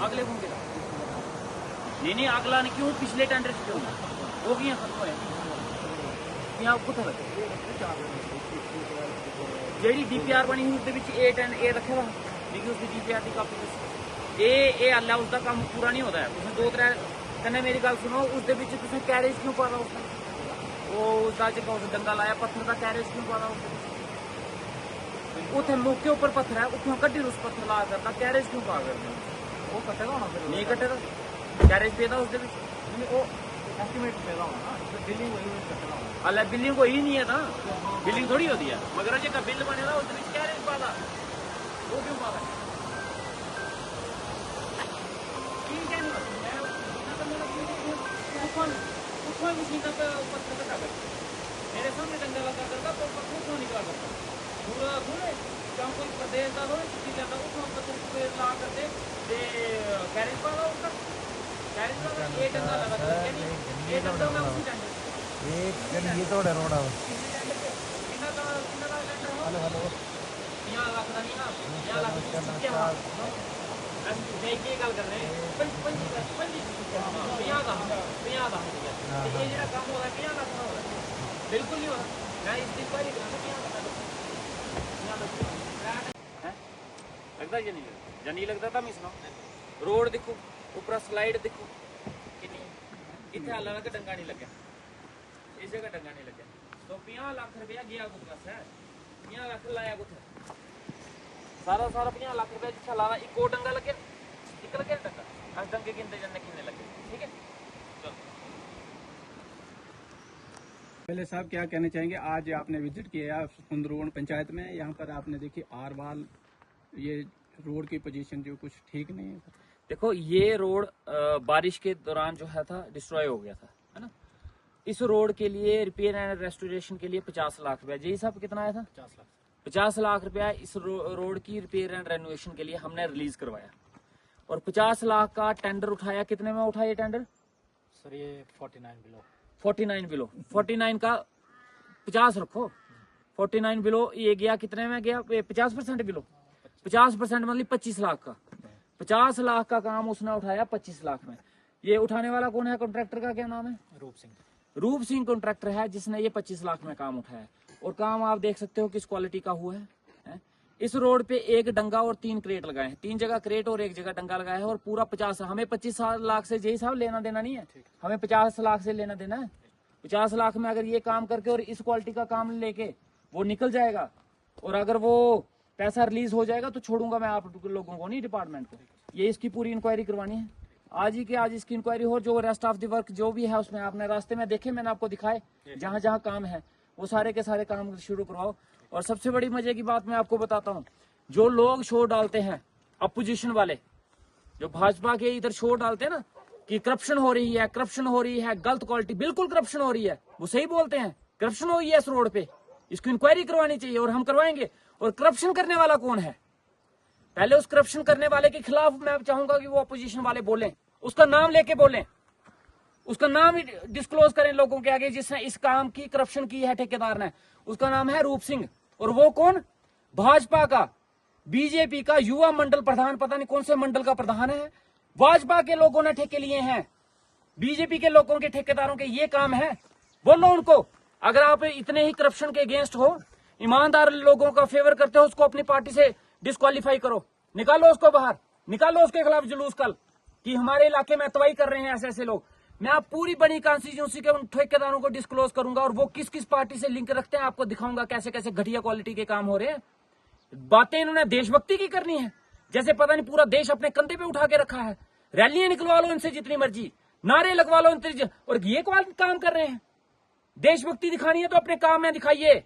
अगले कौन गिरा? नहीं अगला नहीं क्यों? पिछले टेंडर क्यों वो भी खत्म होया यहाँ कुछ जी DPR बनी हुई उसके A10 A रखे दा लेकिन उसकी DPR की कापी ये अल्लाह उसका काम पूरा नहीं होता है। उसने 2-3 कन्ने मेरी गल सुनो उसके तुम कैरेज क्यों पा रहा उसने वो उसका जो डंगा लाया पत्थर का कैरेज क्यों पा रहा उसे मौके ऊपर पत्थर है उतना कड्डी उस पत्थर ला करना कैरेज क्यों पा करना वो कटेगा होना फिर नहीं कटेगा कैरेज पेदा उसके वो एस्टिमेट पेदा होना ना बिल्डिंग वही कटेगा अल्लाह बिल्डिंग को ही नहीं है ना बिल्डिंग थोड़ी होती है मगर जो बिल बनेगा उसके कैरेज पादा वो क्यों पादा ठीक है मेरे सामने डंगा लगा करता तो पत्थर क्यों निकला करता पूरा थोड़े क्या कोई प्रदेश का थोड़े छुट्टी लेता उसमें पत्थर ला करते कैरेज पादा उसका कैरेज वाला ये डंगा लगा ये डंगा में उसी डंडे ये तो रोड है हेलो यहाँ रखना नहीं ना यहाँ रखना क्या देखिए गल कर रहे हैं ये काम हो रहा है बिल्कुल नहीं हो रहा मैं इस दिन पर लगता है या नहीं लगता था मिसना रोड देखो ऊपर स्लाइड देखो कितने हाल का डंगा नहीं लगे इस जगह डंगा नहीं लगे तो 50 लाख रुपया गया कुछ बस है 50 लाख लाया कुछ सारा 50 लाख रुपया जिसका लाना एक और डंगा लगे एक लगे डंगा आज डंगे गिनते जन्ने कितने लगे ठीक है। पहले साहब क्या कहना चाहेंगे आज आपने विजिट किया कुंदरोन पंचायत में यहाँ पर आपने देखी आरवाल ये रोड की पोजीशन जो कुछ ठीक नहीं है। देखो ये रोड बारिश के दौरान जो है था डिस्ट्रॉय हो गया था है ना। इस रोड के लिए रिपेयर एंड रेस्टोरेशन के लिए 50 लाख रुपया जी साहब कितना आया था 50 लाख रुपया इस रोड की रिपेयर एंड रेनोवेशन के लिए हमने रिलीज करवाया और 50 लाख का टेंडर उठाया। कितने में उठाया टेंडर सर ये 49 बिलो 49 का 50 रखो 49 बिलो ये गया कितने में गया 50% बिलो 50% मतलब 25 लाख का 50 लाख का काम उसने उठाया 25 लाख में। ये उठाने वाला कौन है कॉन्ट्रैक्टर का क्या नाम है रूप सिंह कॉन्ट्रैक्टर है जिसने ये 25 लाख में काम उठाया और काम आप देख सकते हो किस क्वालिटी का हुआ है। इस रोड पे एक डंगा और 3 क्रेट लगाए हैं 3 जगह क्रेट और 1 जगह डंगा लगाया है और पूरा 50 हमें 25 लाख से जय साहब लेना देना नहीं है हमें 50 लाख से लेना देना है। 50 लाख में अगर ये काम करके और इस क्वालिटी का काम लेके वो निकल जाएगा और अगर वो पैसा रिलीज हो जाएगा तो छोड़ूंगा मैं आप लोगों को नहीं डिपार्टमेंट को। ये इसकी पूरी इंक्वायरी करवानी है आज ही के आज इसकी इंक्वायरी हो जो रेस्ट ऑफ द वर्क जो भी है उसमें आपने रास्ते में देखे मैंने आपको दिखाए जहां जहां काम है वो सारे के सारे काम शुरू करवाओ। और सबसे बड़ी मजे की बात मैं आपको बताता हूँ जो लोग शोर डालते हैं अपोजिशन वाले जो भाजपा के इधर शोर डालते हैं ना कि करप्शन हो रही है गलत क्वालिटी बिल्कुल करप्शन हो रही है वो सही बोलते हैं करप्शन हो रही है इस रोड पे इसको इंक्वायरी करवानी चाहिए और हम करवाएंगे। और करप्शन करने वाला कौन है पहले उस करप्शन करने वाले के खिलाफ मैं चाहूंगा कि वो अपोजिशन वाले बोलें उसका नाम लेके बोलें उसका नाम डिस्क्लोज करें लोगों के आगे जिसने इस काम की करप्शन की है ठेकेदार ने उसका नाम है रूप सिंह और वो कौन भाजपा का बीजेपी का युवा मंडल प्रधान पता नहीं कौन से मंडल का प्रधान है। भाजपा के लोगों ने ठेके लिए हैं बीजेपी के लोगों के ठेकेदारों के ये काम है बोलो उनको। अगर आप इतने ही करप्शन के अगेंस्ट हो ईमानदार लोगों का फेवर करते हो उसको अपनी पार्टी से डिस्क्वालीफाई करो निकालो उसको बाहर निकालो उसके खिलाफ जुलूस कल कि हमारे इलाके में अतवाई कर रहे हैं ऐसे लोग। मैं आप पूरी बड़ी कॉन्स्टिट्यूंसी के उन ठेकेदारों को डिस्क्लोज करूंगा और वो किस किस पार्टी से लिंक रखते हैं आपको दिखाऊंगा कैसे कैसे घटिया क्वालिटी के काम हो रहे हैं। बातें इन्होंने देशभक्ति की करनी है जैसे पता नहीं पूरा देश अपने कंधे पे उठा के रखा है। रैलियां निकलवा लो इनसे जितनी मर्जी नारे लगवा लो इनसे और ये काम कर रहे हैं। देशभक्ति दिखानी है तो अपने काम में दिखाइए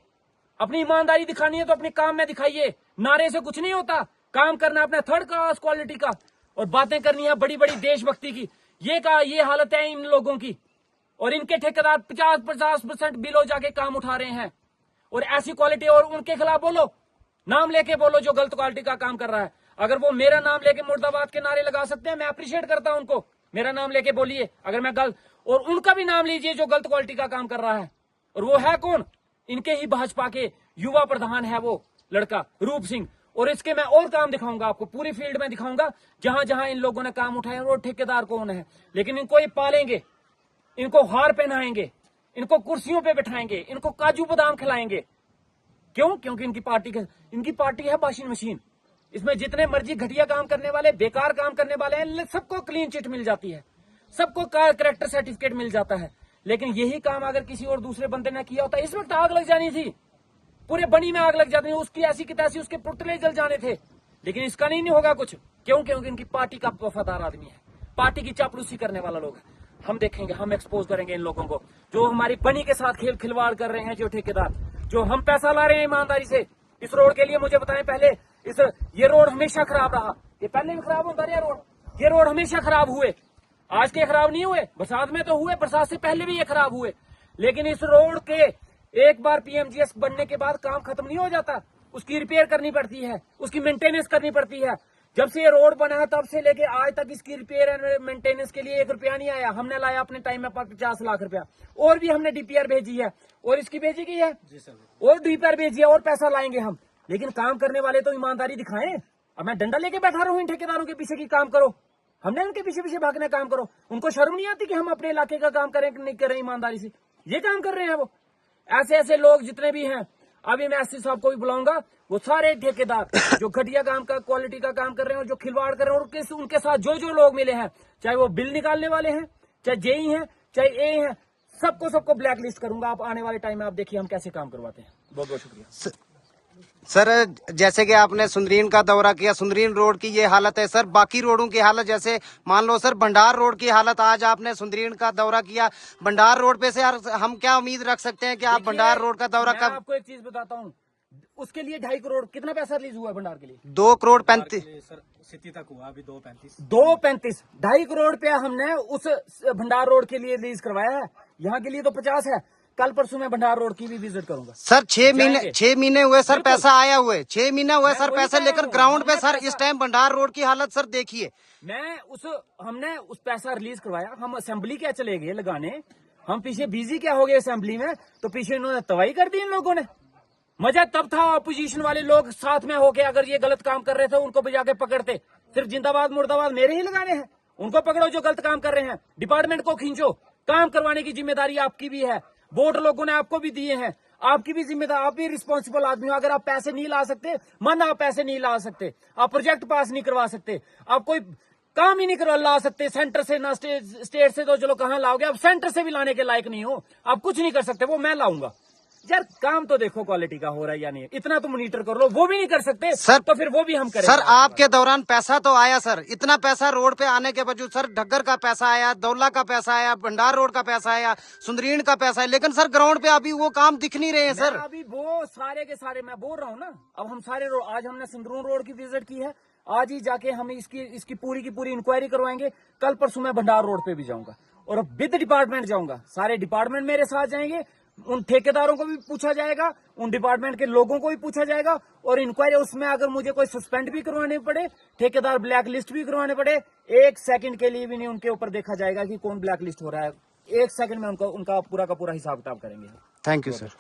अपनी ईमानदारी दिखानी है तो अपने काम में दिखाइए। नारे से कुछ नहीं होता काम करना अपना थर्ड क्लास क्वालिटी का और बातें करनी है बड़ी बड़ी देशभक्ति की। ये हालत है इन लोगों की और इनके ठेकेदार 50% बिलो जाके काम उठा रहे हैं और ऐसी क्वालिटी और उनके खिलाफ बोलो नाम लेके बोलो जो गलत क्वालिटी का काम कर रहा है। अगर वो मेरा नाम लेके मुर्दाबाद के नारे लगा सकते हैं मैं अप्रिशिएट करता हूं उनको मेरा नाम लेके बोलिए अगर मैं गलत और उनका भी नाम लीजिए जो गलत क्वालिटी का काम कर रहा है। और वो है कौन इनके ही भाजपा के युवा प्रधान है वो लड़का रूप सिंह और इसके मैं और काम दिखाऊंगा आपको, पूरी फील्ड में दिखाऊंगा जहां जहां इन लोगों ने काम उठाए और ठेकेदार कौन है। लेकिन इनको ये पालेंगे, इनको हार पहनाएंगे, इनको कुर्सियों पे बैठाएंगे, इनको काजू बादाम खिलाएंगे। क्यों? क्योंकि इनकी पार्टी है वाशिंग मशीन। इसमें जितने मर्जी घटिया काम करने वाले, बेकार काम करने वाले हैं, सबको क्लीन चिट मिल जाती है, सबको कैरेक्टर सर्टिफिकेट मिल जाता है। लेकिन यही काम अगर किसी और दूसरे बंदे ने किया होता, इस वक्त आग लग जानी थी, पूरे बनी में आग लग जाती थी, उसकी ऐसी की तैसी उसके पुतले जल जाने थे। लेकिन इसका नहीं होगा कुछ। क्यों? क्योंकि इनकी पार्टी का वफादार आदमी है, पार्टी की चापलूसी करने वाला लोग है। हम देखेंगे, हम एक्सपोज करेंगे इन लोगों को, जो हमारी बनी के साथ खिलवाड़ कर रहे हैं, जो ठेकेदार, जो हम पैसा ला रहे हैं ईमानदारी से इस रोड के लिए। मुझे बताएं, पहले ये रोड हमेशा खराब रहा, ये पहले भी खराब होता रहा रोड, ये रोड हमेशा खराब हुए, आज के खराब नहीं हुए, बरसात में तो हुए, बरसात से पहले भी ये खराब हुए। लेकिन इस रोड के एक बार पीएमजीएस बनने के बाद काम खत्म नहीं हो जाता, उसकी रिपेयर करनी पड़ती है, उसकी मेंटेनेंस करनी पड़ती है। जब से ये रोड बना है तब से लेके आज तक इसकी रिपेयर एंड मेंटेनेंस के लिए 1 रुपया नहीं आया। हमने लाया अपने टाइम में 50 लाख रुपया, और भी हमने डीपीआर भेजी है, और इसकी भेजी गई है और डीपीआर भेजी है, और पैसा लाएंगे हम। लेकिन काम करने वाले तो ईमानदारी दिखाएं। अब मैं डंडा लेके बैठा रहा हूं इन ठेकेदारों के पीछे की काम करो, हमने उनके पीछे पीछे भागने काम करो। उनको शर्म नहीं आती कि हम अपने इलाके का काम करें कि नहीं करें ईमानदारी से? ये काम कर रहे हैं वो। ऐसे ऐसे लोग जितने भी हैं, अभी मैं एससी साहब को भी बुलाऊंगा, वो सारे ठेकेदार जो घटिया काम का, क्वालिटी का काम कर रहे हैं और जो खिलवाड़ कर रहे हैं, और उनके साथ जो जो लोग मिले हैं, चाहे वो बिल निकालने वाले हैं, चाहे जेई हैं, चाहे ए हैं, सबको ब्लैक लिस्ट करूंगा। आप आने वाले टाइम में आप देखिए हम कैसे काम करवाते हैं। बहुत बहुत शुक्रिया सर। जैसे कि आपने सुंदरीन का दौरा किया, सुंदरीन रोड की ये हालत है सर, बाकी रोडों की हालत, जैसे मान लो सर भंडार रोड की हालत, आज आपने सुंदरीन का दौरा किया, भंडार रोड पे से हम क्या उम्मीद रख सकते हैं कि आप भंडार रोड का दौरा कब? आपको एक चीज बताता हूँ, उसके लिए 2.5 करोड़ कितना पैसा रिलीज हुआ है भंडार के लिए? 2,35,00,000 सर सिटी तक हुआ, अभी 2,35,00,000 2.35 करोड़ रुपया हमने उस भंडार रोड के लिए रिलीज करवाया है। यहाँ के लिए तो 50 है। कल परसों मैं भंडार रोड की भी विजिट करूंगा सर। 6 महीने हुए सर, पैसा आया हुए 6 महीने हुए सर, पैसा लेकर ग्राउंड पे सर इस टाइम भंडार रोड की हालत सर देखिए। हमने उस पैसा रिलीज करवाया, हम असेंबली क्या चले गए लगाने, हम पीछे बिजी क्या हो गए असेंबली में, तो पीछे इन्होंने तबाही कर दी इन लोगों ने। मजा तब था अपोजिशन वाले लोग साथ में होके अगर ये गलत काम कर रहे थे उनको भी जाके पकड़ते। सिर्फ जिंदाबाद मुर्दाबाद मेरे ही लगाने हैं, उनको पकड़ो जो गलत काम कर रहे हैं, डिपार्टमेंट को खींचो, काम करवाने की जिम्मेदारी आपकी भी है, वोट लोगों ने आपको भी दिए हैं, आपकी भी जिम्मेदारी, आप भी रिस्पॉन्सिबल आदमी हो। अगर आप पैसे नहीं ला सकते, आप पैसे नहीं ला सकते, आप प्रोजेक्ट पास नहीं करवा सकते, आप कोई काम ही नहीं करवा ला सकते सेंटर से, ना स्टेट से तो चलो कहां लाओगे, आप सेंटर से भी लाने के लायक नहीं हो, आप कुछ नहीं कर सकते, वो मैं लाऊंगा। यार काम तो देखो क्वालिटी का हो रहा है या नहीं, इतना तो मॉनिटर कर लो, वो भी नहीं कर सकते सर, तो फिर वो भी हम करें। सर आपके दौरान पैसा तो आया सर, इतना पैसा रोड पे आने के बावजूद सर, ढग्गर का पैसा आया, दौला का पैसा आया, भंडार रोड का पैसा आया, सुंदरीन का पैसा है, लेकिन सर ग्राउंड पे अभी वो काम दिख नहीं रहे हैं सर। अभी वो सारे के सारे मैं बोल रहा हूँ ना, अब हम सारे रोड, आज हमने सुंदरून रोड की विजिट की है, आज ही जाके हम इसकी पूरी की पूरी इंक्वायरी करवाएंगे। कल परसों मैं भंडार रोड पे भी जाऊंगा और विद डिपार्टमेंट जाऊंगा, सारे डिपार्टमेंट मेरे साथ जाएंगे, उन ठेकेदारों को भी पूछा जाएगा, उन डिपार्टमेंट के लोगों को भी पूछा जाएगा, और इंक्वायरी उसमें अगर मुझे कोई सस्पेंड भी करवाने पड़े, ठेकेदार ब्लैक लिस्ट भी करवाने पड़े, 1 सेकंड के लिए भी नहीं उनके ऊपर देखा जाएगा कि कौन ब्लैक लिस्ट हो रहा है। 1 सेकंड में उनका पूरा का पूरा हिसाब किताब करेंगे। Thank you sir.